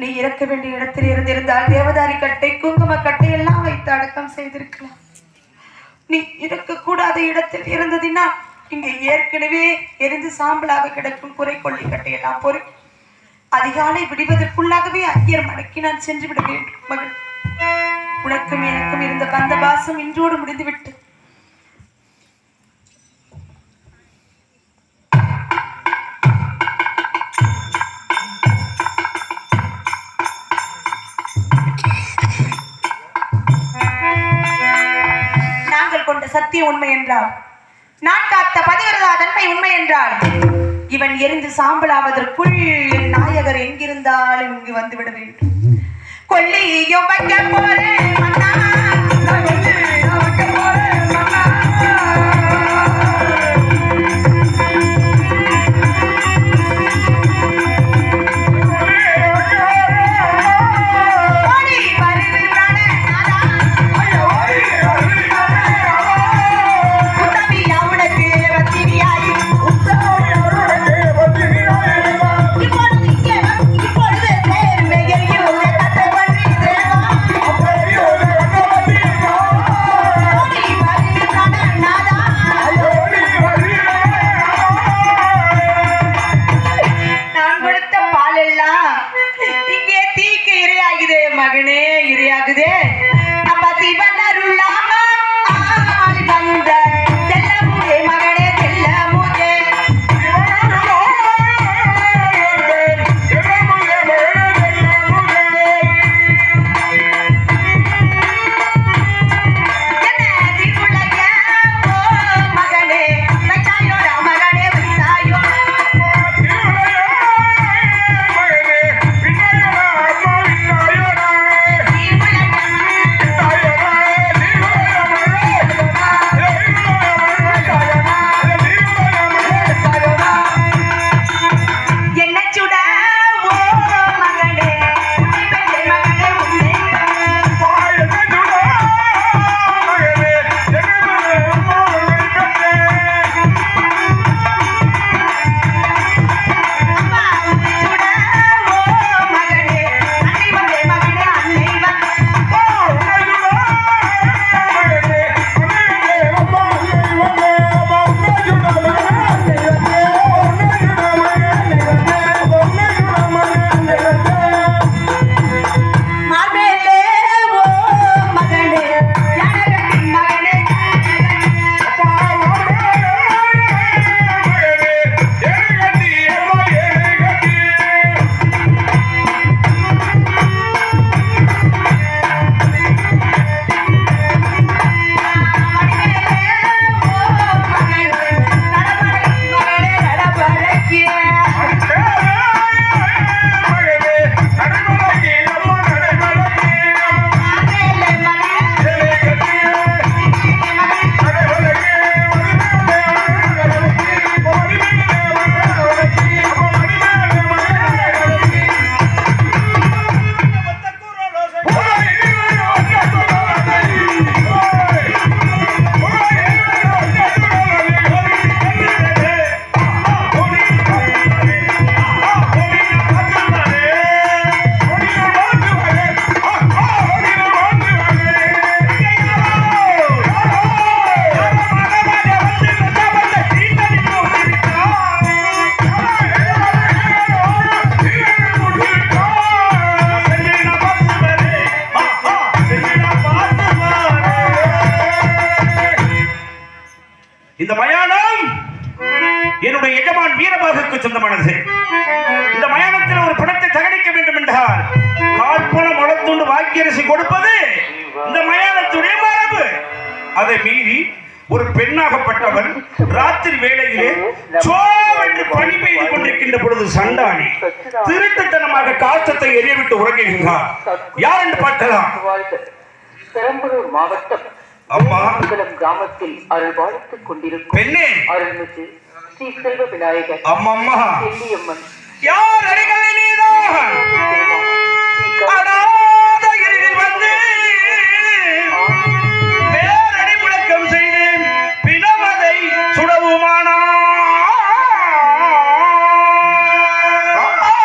நீ இறக்க வேண்டிய இடத்தில் இருந்திருந்தால் தேவதாரி கட்டை குங்கும கட்டை எல்லாம் வைத்து அடக்கம் செய்திருக்கலாம். நீ இறக்க கூடாத இடத்தில் இருந்ததினா இங்கே ஏற்கனவே எரிந்து சாம்பலாக கிடக்கும் குறை கொள்ளி கட்டையெல்லாம் பொறி அதிகாலை விடுவதற்குள்ளாகவே ஐயர் மடக்கி நான் சென்று விட வேண்டும். மகள், உனக்கும் எனக்கும் இருந்த பந்த பாசம் இன்றோடு முடிந்துவிட்டு சத்திய உண்மை என்றால், நான் காத்த பதிவிரதா தன்மை உண்மை என்றால், இவன் எரிந்து சாம்பலாவதற்குள் என் நாயகர் எங்கிருந்தாலும் இங்கு வந்துவிட வேண்டும். கொல்லியும் வைக்க போறேன் மன்னா, மகனே இரையாகுதே. அப்ப சிவன் அருளாம வந்த செல்லமுதே மகனே செல்லமுதே. மகனே வைத்தாயோ மகனே வைத்தாயோ. இந்த மயானம் என்னுடைய எஜமான் வீரபாகுக்கு சொந்தமானது. இந்த மயானத்தில் ஒரு பணத்தை தகடிக்க வேண்டும் என்றால் கால்பணம் வளர்த்துண்டு வாக்கியரசி கொடுப்பது இந்த மயானத்துடைய மரபு. அதை மீறி ஒரு பெண்ணாகப்பட்டவன் ராத்திரி வேளையிலே சோவென்று பணி பெய்து கொண்டிருக்கின்ற பொழுது சண்டாளி திருட்டுத்தனமாக காற்றத்தை எரியவிட்டு உறங்குகின்றார். யார் என்று பார்க்கலாம். பெரம்பலூர் மாவட்டம் அம்மா கிராமத்தில் அருள் வாழ்த்துக் கொண்டிருக்கும் பெண்ணே அருள்மிகு ஸ்ரீ செல்வ விநாயகர் அம்மம்மா செல்லியம்மன் யார் அடிகள்